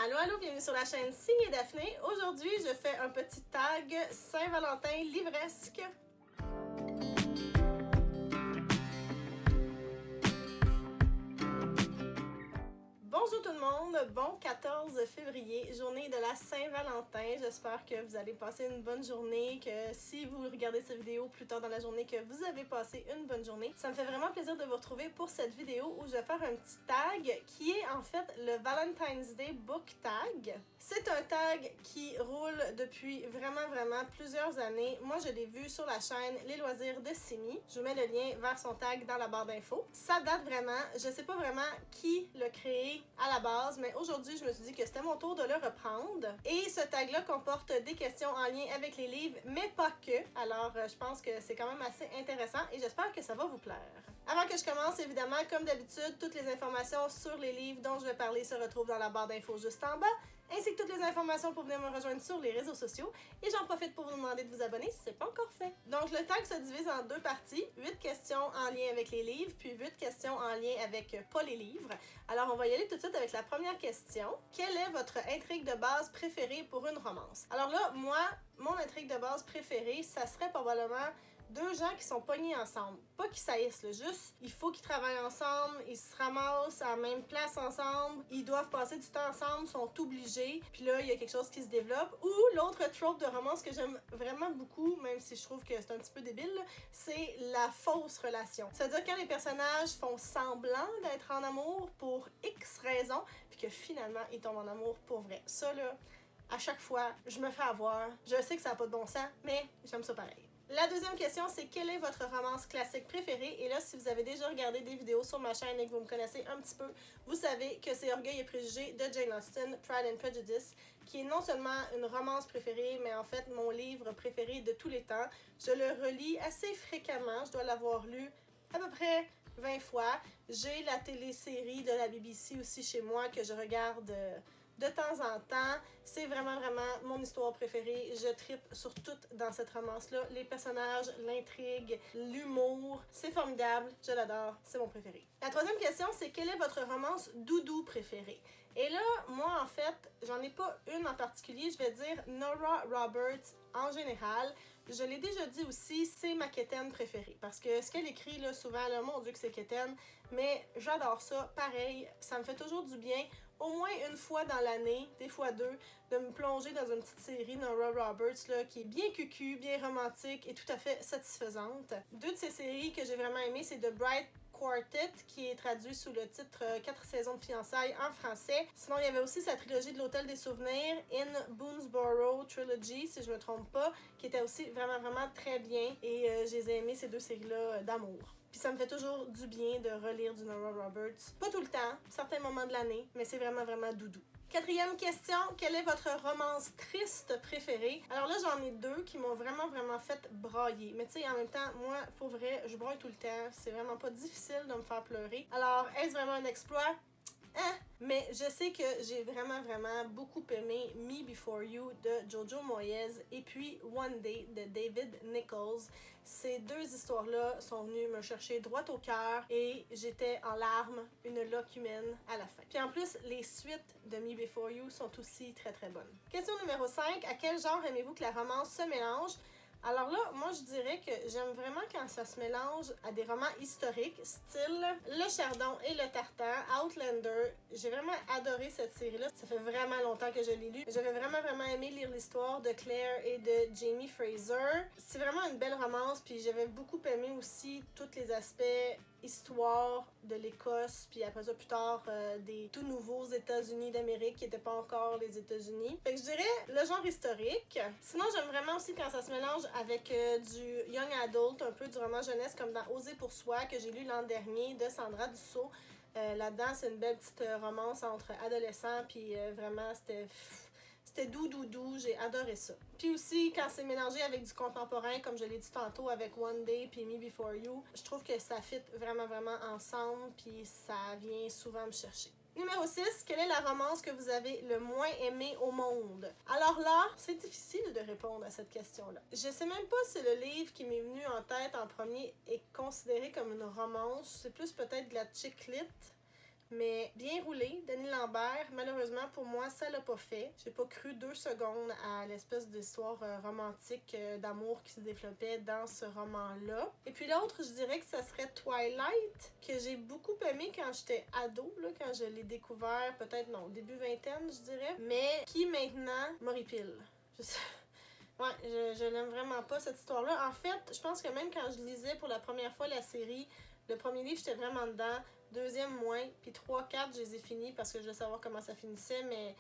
Allô, allô, bienvenue sur la chaîne Signe et Daphné. Aujourd'hui, je fais un petit tag Saint-Valentin livresque. Bonjour tout le monde, bon 14 février, journée de la Saint-Valentin. J'espère que vous allez passer une bonne journée, que si vous regardez cette vidéo plus tard dans la journée, que vous avez passé une bonne journée. Ça me fait vraiment plaisir de vous retrouver pour cette vidéo où je vais faire un petit tag qui est en fait le Valentine's Day Book Tag. C'est un tag qui roule depuis vraiment plusieurs années. Moi, je l'ai vu sur la chaîne Les Loisirs de Simi. Je vous mets le lien vers son tag dans la barre d'infos. Ça date vraiment, je sais pas vraiment qui l'a créé à la base, mais aujourd'hui, je me suis dit que c'était mon tour de le reprendre. Et ce tag-là comporte des questions en lien avec les livres, mais pas que. Alors, je pense que c'est quand même assez intéressant et j'espère que ça va vous plaire. Avant que je commence, évidemment, comme d'habitude, toutes les informations sur les livres dont je vais parler se retrouvent dans la barre d'infos juste en bas, ainsi que toutes les informations pour venir me rejoindre sur les réseaux sociaux. Et j'en profite pour vous demander de vous abonner si ce n'est pas encore fait. Donc, le tag se divise en deux parties. 8 questions en lien avec les livres, puis 8 questions en lien avec pas les livres. Alors, on va y aller tout de suite avec la première question. Quelle est votre intrigue de base préférée pour une romance? Alors là, moi, mon intrigue de base préférée, ça serait probablement deux gens qui sont pognés ensemble. Pas qu'ils saillissent, là, juste il faut qu'ils travaillent ensemble, ils se ramassent à la même place ensemble, ils doivent passer du temps ensemble, sont obligés, puis là il y a quelque chose qui se développe. Ou l'autre trope de romance que j'aime vraiment beaucoup, même si je trouve que c'est un petit peu débile, c'est la fausse relation. C'est-à-dire quand les personnages font semblant d'être en amour pour X raisons, puis que finalement ils tombent en amour pour vrai. Ça là, à chaque fois, je me fais avoir. Je sais que ça n'a pas de bon sens, mais j'aime ça pareil. La deuxième question, c'est quelle est votre romance classique préférée? Et là, si vous avez déjà regardé des vidéos sur ma chaîne et que vous me connaissez un petit peu, vous savez que c'est Orgueil et Préjugés de Jane Austen, Pride and Prejudice, qui est non seulement une romance préférée, mais en fait mon livre préféré de tous les temps. Je le relis assez fréquemment, je dois l'avoir lu à peu près 20 fois. J'ai la télésérie de la BBC aussi chez moi que je regarde de temps en temps. C'est vraiment mon histoire préférée. Je trippe sur tout dans cette romance-là. Les personnages, l'intrigue, l'humour. C'est formidable. Je l'adore. C'est mon préféré. La troisième question, c'est quelle est votre romance doudou préférée? Et là, moi, en fait, j'en ai pas une en particulier. Je vais dire Nora Roberts en général. Je l'ai déjà dit aussi, c'est ma quétaine préférée. Parce que ce qu'elle écrit, là, souvent, là, mon Dieu que c'est quétaine, mais j'adore ça. Pareil, ça me fait toujours du bien, au moins une fois dans l'année, des fois deux, de me plonger dans une petite série Nora Roberts, là, qui est bien cucu, bien romantique et tout à fait satisfaisante. Deux de ces séries que j'ai vraiment aimées, c'est The Bright Quartet, qui est traduit sous le titre 4 saisons de fiançailles en français. Sinon, il y avait aussi sa trilogie de l'Hôtel des Souvenirs, In Boonesboro Trilogy, si je me trompe pas, qui était aussi vraiment très bien. Et je les ai aimées, ces deux séries-là, d'amour. Puis ça me fait toujours du bien de relire du Nora Roberts. Pas tout le temps, certains moments de l'année, mais c'est vraiment doudou. Quatrième question, quelle est votre romance triste préférée? Alors là, j'en ai deux qui m'ont vraiment fait brailler. Mais tu sais, en même temps, moi, pour vrai, je braille tout le temps. C'est vraiment pas difficile de me faire pleurer. Alors, est-ce vraiment un exploit? Mais je sais que j'ai vraiment beaucoup aimé Me Before You de Jojo Moyes et puis One Day de David Nichols. Ces deux histoires-là sont venues me chercher droit au cœur et j'étais en larmes, une loque humaine à la fin. Puis en plus, les suites de Me Before You sont aussi très bonnes. Question numéro 5. À quel genre aimez-vous que la romance se mélange? Alors là, moi je dirais que j'aime vraiment quand ça se mélange à des romans historiques, style Le Chardon et le Tartan, Outlander. J'ai vraiment adoré cette série-là. Ça fait vraiment longtemps que je l'ai lu. J'avais vraiment aimé lire l'histoire de Claire et de Jamie Fraser. C'est vraiment une belle romance, puis j'avais beaucoup aimé aussi tous les aspects histoire de l'Écosse, puis après ça plus tard des tout nouveaux États-Unis d'Amérique qui n'étaient pas encore les États-Unis. Fait que je dirais le genre historique. Sinon j'aime vraiment aussi quand ça se mélange avec du young adult, un peu du roman jeunesse comme dans Oser pour soi que j'ai lu l'an dernier de Sandra Dussault. Là-dedans c'est une belle petite romance entre adolescents, puis vraiment c'était doux, j'ai adoré ça. Puis aussi, quand c'est mélangé avec du contemporain, comme je l'ai dit tantôt, avec One Day puis Me Before You, je trouve que ça fit vraiment ensemble, puis ça vient souvent me chercher. Numéro 6, quelle est la romance que vous avez le moins aimée au monde? Alors là, c'est difficile de répondre à cette question-là. Je sais même pas si le livre qui m'est venu en tête en premier est considéré comme une romance. C'est plus peut-être de la chick lit. Mais bien roulé, Denis Lambert, malheureusement pour moi, ça l'a pas fait. J'ai pas cru 2 secondes à l'espèce d'histoire romantique d'amour qui se développait dans ce roman-là. Et puis l'autre, je dirais que ça serait Twilight, que j'ai beaucoup aimé quand j'étais ado, là, quand je l'ai découvert, peut-être non, début vingtaine, je dirais, mais qui maintenant m'horripile. Ouais, je l'aime vraiment pas, cette histoire-là. En fait, je pense que même quand je lisais pour la première fois la série, le premier livre, j'étais vraiment dedans. Deuxième, moins. Puis 3, 4, je les ai finis parce que je voulais savoir comment ça finissait, mais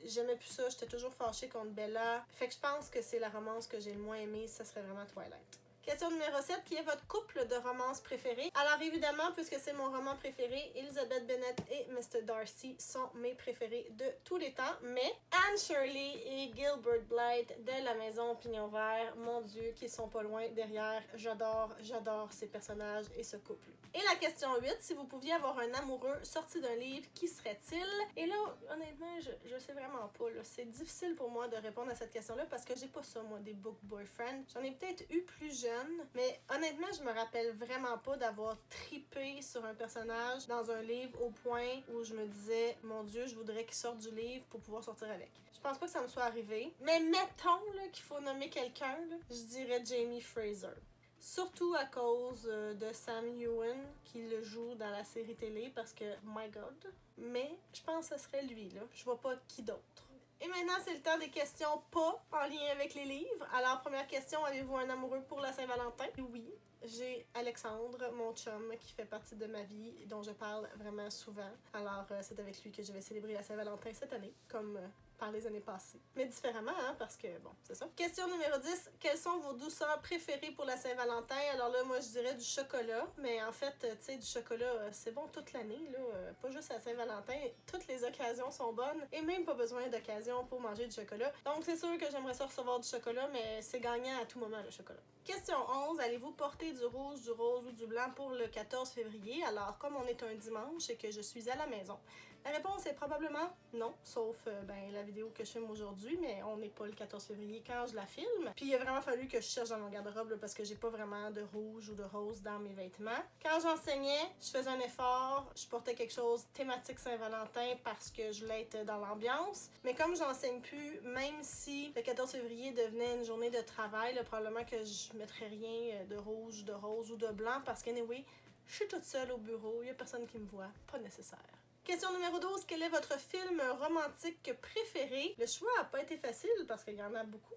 j'aimais plus ça. J'étais toujours fâchée contre Bella. Fait que je pense que c'est la romance que j'ai le moins aimée. Ça serait vraiment Twilight. Question numéro 7, qui est votre couple de romance préféré? Alors évidemment, puisque c'est mon roman préféré, Elizabeth Bennet et Mr. Darcy sont mes préférés de tous les temps, mais Anne Shirley et Gilbert Blythe de la maison Pignon Vert, mon Dieu, qui sont pas loin derrière. J'adore ces personnages et ce couple. Et la question 8, si vous pouviez avoir un amoureux sorti d'un livre, qui serait-il? Et là, honnêtement, je sais vraiment pas. C'est difficile pour moi de répondre à cette question-là parce que j'ai pas ça, moi, des book boyfriends. J'en ai peut-être eu plus jeune, mais honnêtement, je me rappelle vraiment pas d'avoir tripé sur un personnage dans un livre au point où je me disais, mon Dieu, je voudrais qu'il sorte du livre pour pouvoir sortir avec. Je pense pas que ça me soit arrivé, mais mettons là, qu'il faut nommer quelqu'un, là, je dirais Jamie Fraser. Surtout à cause de Sam Heughan qui le joue dans la série télé parce que, my God. Mais je pense que ce serait lui, là. Je vois pas qui d'autre. Et maintenant, c'est le temps des questions pas en lien avec les livres. Alors, première question, avez-vous un amoureux pour la Saint-Valentin? Oui. J'ai Alexandre, mon chum, qui fait partie de ma vie, dont je parle vraiment souvent. Alors, c'est avec lui que je vais célébrer la Saint-Valentin cette année, comme par les années passées. Mais différemment, hein, parce que, bon, c'est ça. Question numéro 10. Quelles sont vos douceurs préférées pour la Saint-Valentin? Alors là, moi, je dirais du chocolat. Mais en fait, tu sais, du chocolat, c'est bon toute l'année, là. Pas juste à Saint-Valentin. Toutes les occasions sont bonnes. Et même pas besoin d'occasion pour manger du chocolat. Donc, c'est sûr que j'aimerais ça recevoir du chocolat, mais c'est gagnant à tout moment, le chocolat. Question 11. Allez-vous porter du rouge, du rose ou du blanc pour le 14 février? Alors, comme on est un dimanche et que je suis à la maison, la réponse est probablement non, sauf la vidéo que je filme aujourd'hui, mais on n'est pas le 14 février quand je la filme. Puis il a vraiment fallu que je cherche dans mon garde-robe là, parce que j'ai pas vraiment de rouge ou de rose dans mes vêtements. Quand j'enseignais, je faisais un effort, je portais quelque chose thématique Saint-Valentin parce que je voulais être dans l'ambiance. Mais comme j'enseigne plus, même si le 14 février devenait une journée de travail, là, probablement que je mettrais rien de rouge, de rose ou de blanc parce qu'anyway, je suis toute seule au bureau, il y a personne qui me voit, pas nécessaire. Question numéro 12. Quel est votre film romantique préféré? Le choix n'a pas été facile parce qu'il y en a beaucoup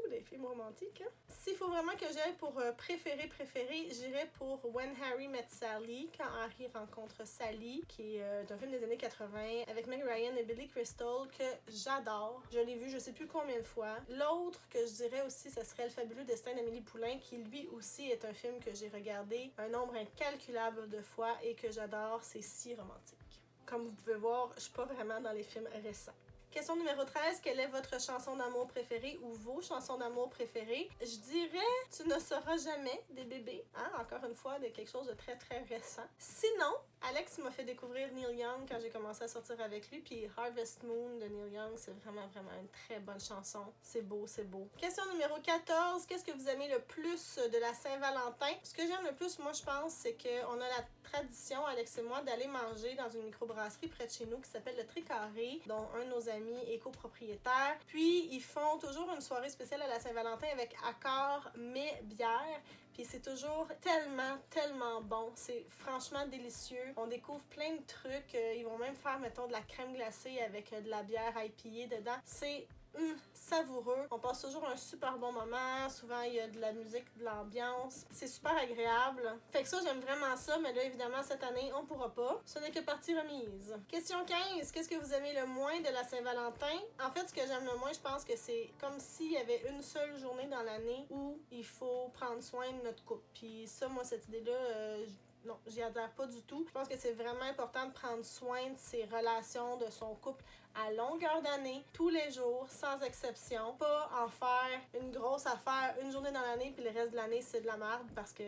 des films romantiques. Hein? S'il faut vraiment que j'aille pour préféré, j'irais pour When Harry Met Sally, quand Harry rencontre Sally, qui est un film des années 80 avec Meg Ryan et Billy Crystal que j'adore. Je l'ai vu je sais plus combien de fois. L'autre que je dirais aussi, ce serait Le fabuleux destin d'Amélie Poulain, qui lui aussi est un film que j'ai regardé un nombre incalculable de fois et que j'adore. C'est si romantique. Comme vous pouvez voir, je suis pas vraiment dans les films récents. Question numéro 13. Quelle est votre chanson d'amour préférée ou vos chansons d'amour préférées? Je dirais Tu ne seras jamais des bébés. Hein? Encore une fois, de quelque chose de très très récent. Sinon, Alex m'a fait découvrir Neil Young quand j'ai commencé à sortir avec lui. Puis Harvest Moon de Neil Young, c'est vraiment une très bonne chanson. C'est beau, c'est beau. Question numéro 14. Qu'est-ce que vous aimez le plus de la Saint-Valentin? Ce que j'aime le plus, moi, je pense, c'est qu'on a la tradition, Alex et moi, d'aller manger dans une microbrasserie près de chez nous qui s'appelle le Tricarré, dont un de nos amis est copropriétaire. Puis, ils font toujours une soirée spéciale à la Saint-Valentin avec accord mais bière. Puis c'est toujours tellement bon. C'est franchement délicieux. On découvre plein de trucs. Ils vont même faire, mettons, de la crème glacée avec de la bière IPA dedans. C'est savoureux. On passe toujours un super bon moment. Souvent, il y a de la musique, de l'ambiance. C'est super agréable. Fait que ça, j'aime vraiment ça. Mais là, évidemment, cette année, on pourra pas. Ce n'est que partie remise. Question 15. Qu'est-ce que vous aimez le moins de la Saint-Valentin? En fait, ce que j'aime le moins, je pense que c'est comme s'il y avait une seule journée dans l'année où il faut prendre soin de notre couple. Puis ça, moi, cette idée-là, non, j'y adhère pas du tout. Je pense que c'est vraiment important de prendre soin de ses relations, de son couple à longueur d'année, tous les jours, sans exception. Pas en faire une grosse affaire une journée dans l'année puis le reste de l'année, c'est de la merde parce que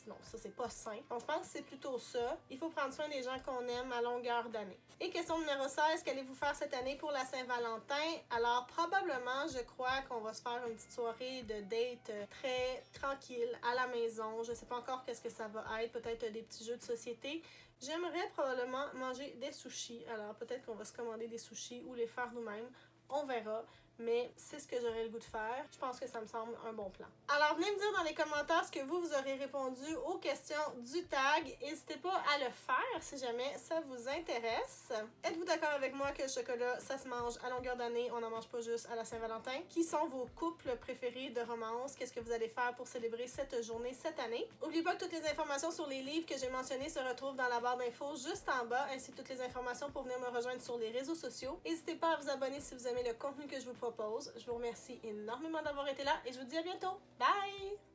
non, ça, c'est pas sain. Donc, je pense que c'est plutôt ça. Il faut prendre soin des gens qu'on aime à longueur d'année. Et question numéro 16, qu'allez-vous faire cette année pour la Saint-Valentin? Alors, probablement, je crois qu'on va se faire une petite soirée de date très tranquille à la maison. Je sais pas encore qu'est-ce que ça va être. Peut-être des petits jeux de société. J'aimerais probablement manger des sushis, alors peut-être qu'on va se commander des sushis ou les faire nous-mêmes. On verra, mais c'est ce que j'aurais le goût de faire. Je pense que ça me semble un bon plan. Alors, venez me dire dans les commentaires ce que vous aurez répondu aux questions du tag. N'hésitez pas à le faire si jamais ça vous intéresse. Êtes-vous d'accord avec moi que le chocolat, ça se mange à longueur d'année, on n'en mange pas juste à la Saint-Valentin? Qui sont vos couples préférés de romance? Qu'est-ce que vous allez faire pour célébrer cette journée cette année? N'oubliez pas que toutes les informations sur les livres que j'ai mentionnés se retrouvent dans la barre d'infos juste en bas, ainsi que toutes les informations pour venir me rejoindre sur les réseaux sociaux. N'hésitez pas à vous abonner si vous aimez le contenu que je vous propose. Je vous remercie énormément d'avoir été là et je vous dis à bientôt. Bye!